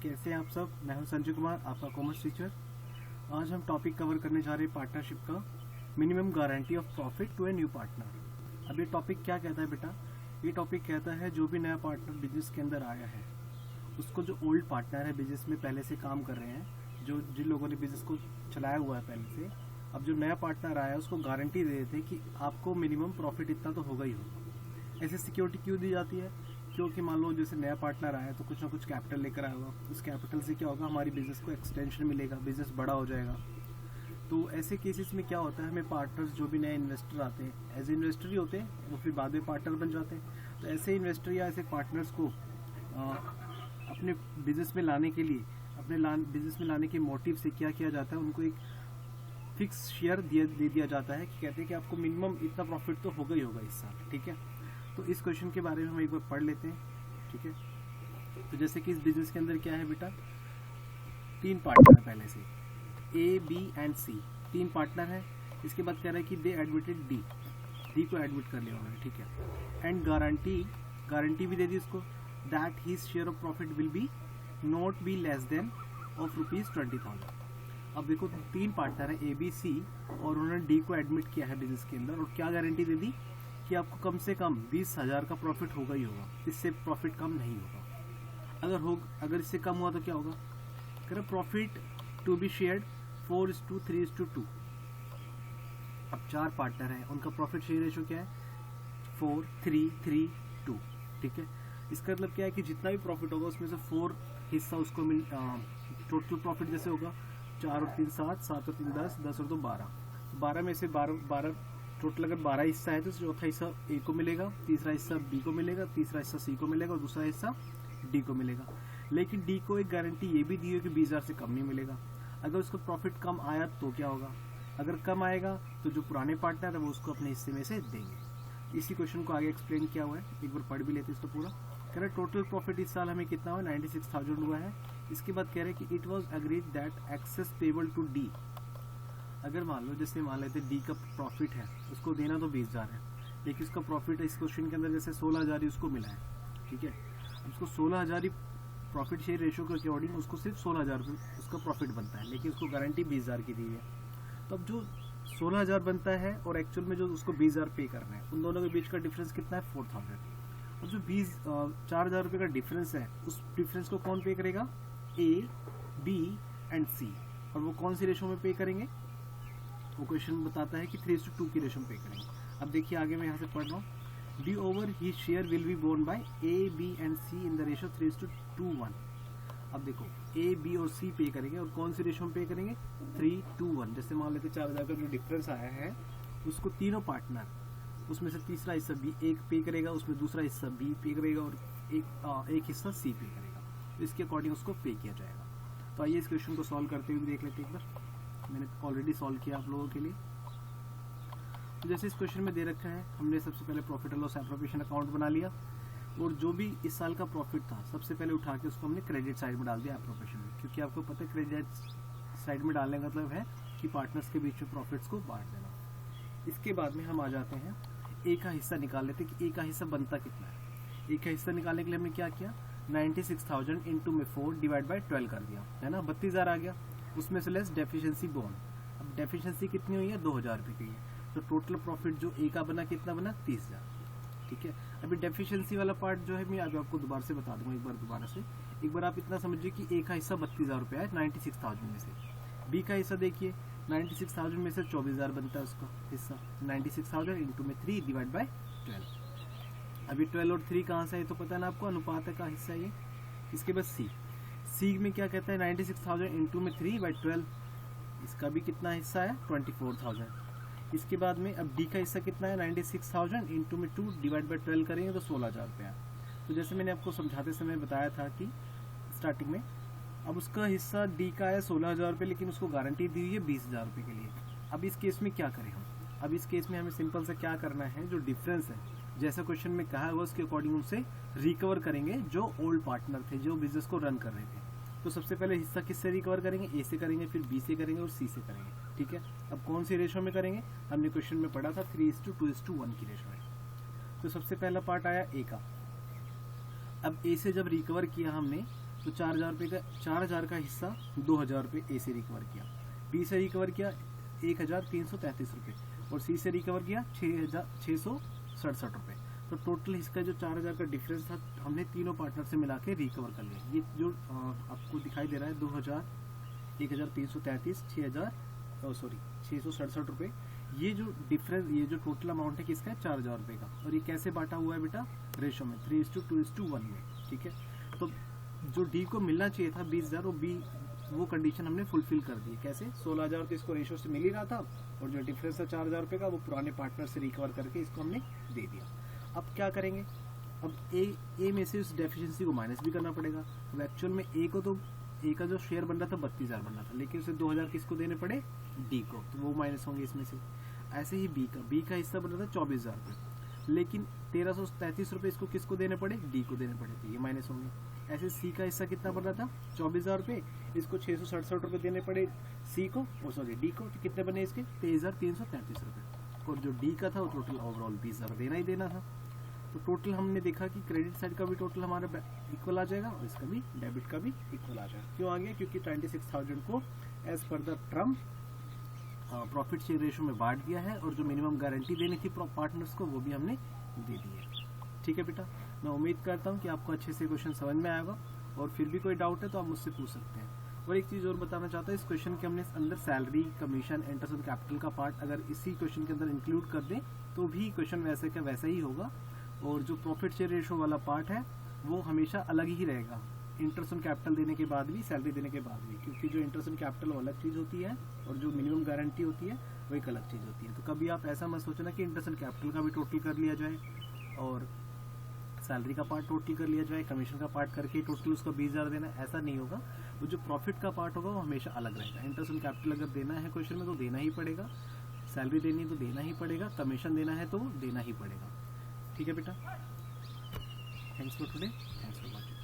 कैसे हैं आप सब। मैं हूं संजय कुमार, आपका कॉमर्स टीचर। आज हम टॉपिक कवर करने जा रहे हैं पार्टनरशिप का minimum guarantee of profit to a new partner. अब ये टॉपिक क्या कहता है बेटा? ये टॉपिक कहता है जो भी नया पार्टनर बिजनेस के अंदर आया है उसको जो ओल्ड पार्टनर है बिजनेस में पहले से काम कर रहे हैं, जो जिन लोगों ने बिजनेस को चलाया हुआ है पहले से, अब जो नया पार्टनर आया है उसको गारंटी दे देते हैं कि आपको मिनिमम प्रॉफिट इतना तो होगा ही होगा। ऐसे सिक्योरिटी क्यों दी जाती है? क्योंकि मान लो जैसे नया पार्टनर आया है तो कुछ ना कुछ कैपिटल लेकर आया होगा, उस कैपिटल से क्या होगा, हमारी बिजनेस को एक्सटेंशन मिलेगा, बिजनेस बड़ा हो जाएगा। तो ऐसे केसेस में क्या होता है, हमें पार्टनर्स जो भी नए इन्वेस्टर आते हैं एज ए इन्वेस्टर ही होते हैं, वो फिर बाद में पार्टनर बन जाते हैं। तो ऐसे इन्वेस्टर या ऐसे पार्टनर्स को अपने बिजनेस में लाने के लिए, अपने बिजनेस में लाने के मोटिव से क्या किया जाता है, उनको एक फिक्स शेयर दे दिया जाता है कि कहते हैं कि आपको मिनिमम इतना प्रॉफिट तो होगा ही होगा इस साल। ठीक है, तो इस क्वेश्चन के बारे में हम एक बार पढ़ लेते हैं। ठीक है, तो जैसे कि इस बिजनेस के अंदर क्या है बेटा, 3 पार्टनर है पहले से, A B and C, 3 partner है। इसके बाद कह रहा है कि दे एडमिटेड डी को एडमिट कर लिया उन्होंने। ठीक है, एंड गारंटी भी दे दी उसको that his share of profit will be not be less than of ₹20,000। अब देखो 3 पार्टनर है ए बी सी और उन्होंने डी को एडमिट किया है बिजनेस के अंदर, और क्या गारंटी दे दी कि आपको कम से कम 20,000 का प्रॉफिट होगा ही होगा, इससे प्रॉफिट कम नहीं होगा। अगर इससे कम हुआ तो क्या होगा, अगर प्रॉफिट टू बी शेयर्ड 4:3:2। अब 4 पार्टनर हैं, उनका प्रॉफिट शेयर रेशो क्या है, 4:3:2। ठीक है, इसका मतलब क्या है कि जितना भी प्रॉफिट होगा उसमें से 4 हिस्सा उसको मिल, टोटल प्रॉफिट जैसे होगा 4 और 3 7, 7 और 3 10, 10 और 2 12, 12 में से 12 टोटल अगर 12 हिस्सा है तो चौथा हिस्सा ए को मिलेगा, तीसरा हिस्सा बी को मिलेगा, तीसरा हिस्सा सी को मिलेगा और दूसरा हिस्सा डी को मिलेगा। लेकिन डी को एक गारंटी ये भी दी है कि 20,000 से कम नहीं मिलेगा। अगर उसका प्रॉफिट कम आया तो क्या होगा, अगर कम आएगा तो जो पुराने पार्टनर है वो उसको अपने हिस्से में से देंगे। इसी क्वेश्चन को आगे एक्सप्लेन किया हुआ है, एक बार पढ़ भी लेते इसको पूरा। कह रहे टोटल प्रॉफिट इस साल हमें कितना हुआ, 96,000 हुआ है। इसके बाद कह रहे कि it was agreed that excess payable to D. अगर मान लो जैसे मान लेते डी का प्रॉफिट है, उसको देना तो 20,000 है, लेकिन उसका प्रॉफिट इस क्वेश्चन के अंदर जैसे 16,000 ही उसको मिला है। ठीक है, अब उसको 16,000 ही प्रॉफिट शेयर रेशो के अकॉर्डिंग उसको सिर्फ 16,000 उसका प्रॉफिट बनता है, लेकिन उसको गारंटी 20,000 की दी है। तो अब जो 16,000 बनता है और एक्चुअल में जो उसको 20,000 पे करना है, उन दोनों के बीच का डिफरेंस कितना है, 4,000। और जो 4,000 रुपये का डिफरेंस है, उस डिफरेंस को कौन पे करेगा, ए बी एंड सी। और वो कौन सी रेशो में पे करेंगे, वो क्वेश्चन बताता है कि 3:2 की रेशो में पे करेंगे। अब देखिए आगे मैं यहाँ से पढ़ रहा हूँ, डी ओवर ही share will be borne by A B and C in the ratio 3:1। अब देखो ए बी और सी पे करेंगे, और कौन सी रेशो में पे करेंगे, 3:1। जैसे मान लेते 4,000 का जो डिफरेंस आया है उसको तीनों पार्टनर, उसमें से तीसरा हिस्सा बी एक पे करेगा, उसमें दूसरा हिस्सा बी पे करेगा और एक हिस्सा सी पे करेगा। तो इसके अकॉर्डिंग उसको पे किया जाएगा। तो आइए इस क्वेश्चन को सॉल्व करते हुए देख लेते हैं एक बार। मैंने ऑलरेडी सॉल्व किया आप लोगों के लिए। तो जैसे इस क्वेश्चन में दे रखा है, हमने सबसे पहले profit and loss appropriation account बना लिया, और जो भी इस साल का प्रॉफिट था सबसे पहले उठा के उसको हमने क्रेडिट साइड में डाल दिया एप्रोप्रिएशन में, क्योंकि आपको पता है क्रेडिट साइड में डालने का मतलब है कि पार्टनर्स के बीच में प्रॉफिट्स को बांट देना। इसके बाद में हम आ जाते हैं ए का हिस्सा निकाल लेते हैं कि ए का हिस्सा बनता कितना है। ए का हिस्सा निकालने के लिए हमने क्या किया, 96,000 इंटू में 4 डिवाइड बाई 12 कर दिया, है ना, 32,000 आ गया। उसमें से लेस डेफिशिएंसी बोन। अब डेफिशिएंसी कितनी हुई है, 2,000 रुपये की है। तो टोटल प्रॉफिट जो ए का बना कितना बना, 30,000। ठीक है, अभी डेफिशिएंसी वाला पार्ट जो है मैं अभी आपको दोबारा से बता दूंगा, एक बार आप इतना समझिए कि ए का हिस्सा 32,000 रुपये है 96,000 में से। बी का हिस्सा देखिए 96,000 में से 24,000 बनता है उसका हिस्सा, 96,000 इंटू में 3 डिवाइड बाई 12। अभी 12 और 3 कहाँ से है तो पता है ना आपको, अनुपात का हिस्सा ये। इसके बाद सी में क्या कहता है, 96,000 इंटू में 3 बाई 12, इसका भी कितना हिस्सा है, 24,000। इसके बाद में अब डी का हिस्सा कितना है, 96,000 इंटू में 2 डिवाइड बाई 12 करेंगे तो 16,000 रुपया। तो जैसे मैंने आपको समझाते समय बताया था कि स्टार्टिंग में, अब उसका हिस्सा डी का है 16,000 रुपये, लेकिन उसको गारंटी दी हुई है 20,000 रुपये के लिए। अब इस केस में क्या करें हम, अब इस केस में हमें सिंपल से क्या करना है, जो डिफरेंस है जैसा क्वेश्चन में कहा है उसके अकॉर्डिंग उनसे रिकवर करेंगे जो ओल्ड पार्टनर थे, जो बिजनेस को रन कर रहे थे। तो सबसे पहले हिस्सा किससे रिकवर करेंगे, ए से करेंगे, फिर बी से करेंगे और सी से करेंगे। ठीक है, अब कौन सी रेशो में करेंगे, हमने क्वेश्चन में पढ़ा था 3:2:1 की रेशो है। तो सबसे पहला पार्ट आया ए का। अब ए से जब रिकवर किया हमने तो 4,000 का हिस्सा 2,000 रुपये ए से रिकवर किया, बी से रिकवर किया 1,333 रुपये और सी से रिकवर किया 6,667 रुपये। तो टोटल इसका जो 4,000 का डिफरेंस था हमने तीनों पार्टनर से मिला के रिकवर कर लिया। ये जो आपको दिखाई दे रहा है 2,000, 1,333, 667 रुपये, ये जो डिफरेंस, ये जो टोटल अमाउंट है किसका है 4,000 रुपये का। और ये कैसे बांटा हुआ है बेटा, रेशो में 3:2:1 में, ठीक है। तो जो डी को मिलना चाहिए था 20,000, वो बी वो कंडीशन हमने फुलफिल कर दी। कैसे, 16,000 तो इसको रेशो से मिल ही रहा था और जो डिफरेंस था 4,000 रुपये का वो पुराने पार्टनर से रिकवर करके इसको हमने दे दिया। अब क्या करेंगे, अब ए में से उस डेफिशिएंसी को माइनस भी करना पड़ेगा। अब एक्चुअल में ए को तो ए का जो शेयर बन रहा था 32,000 बन रहा था, लेकिन उसे 2,000 किसको देने पड़े, डी को, तो वो माइनस होंगे इसमें से। ऐसे ही बी का हिस्सा बन रहा था 24,000 रुपये, लेकिन 1,333 रुपये इसको किसको देने पड़े, डी को देने पड़े, तो ये माइनस होंगे। ऐसे सी का हिस्सा कितना बन रहा था 24,000 रुपये, इसको 667 रुपये देने पड़े सी को, डी को, तो कितने बने इसके 23,333 रुपये। और जो डी का था वो टोटल ओवरऑल 20,000 देना ही देना था। तो टोटल हमने देखा कि क्रेडिट साइड का भी टोटल हमारा इक्वल आ जाएगा और इसका भी, डेबिट का भी इक्वल आ जाएगा। क्यों आ गया, क्योंकि 26,000 को as per the term profit share ratio में बांट दिया है और जो मिनिमम गारंटी देनी थी पार्टनर्स को वो भी हमने दे दी है। ठीक है बेटा, मैं उम्मीद करता हूँ कि आपको अच्छे से क्वेश्चन समझ में आएगा और फिर भी कोई डाउट है तो आप मुझसे पूछ सकते हैं। और एक चीज़ और बताना चाहता हूँ, इस क्वेश्चन के हमने अंदर salary, commission, interest on capital का पार्ट अगर इसी क्वेश्चन के अंदर इंक्लूड कर दें तो भी क्वेश्चन वैसे का वैसा ही होगा। और जो प्रॉफिट शेयर रेशो वाला पार्ट है वो हमेशा अलग ही रहेगा, इंटरेस्ट ऑन कैपिटल देने के बाद भी, सैलरी देने के बाद भी, क्योंकि जो इंटरेस्ट ऑन कैपिटल वो अलग चीज़ होती है और जो मिनिमम गारंटी होती है वो एक अलग चीज़ होती है। तो कभी आप ऐसा मत सोचना कि इंटरेस्ट ऑन कैपिटल का भी टोटल कर लिया जाए और सैलरी का पार्ट टोटल कर लिया जाए, कमीशन का पार्ट करके टोटल उसका 20,000 देना, ऐसा नहीं होगा। वो जो प्रॉफिट का पार्ट होगा वो हमेशा अलग रहेगा। इंटरेस्ट ऑन कैपिटल अगर देना है क्वेश्चन में तो देना ही पड़ेगा, सैलरी देनी है तो देना ही पड़ेगा, कमीशन देना है तो देना ही पड़ेगा। ठीक है बेटा, thanks for today, thanks for watching.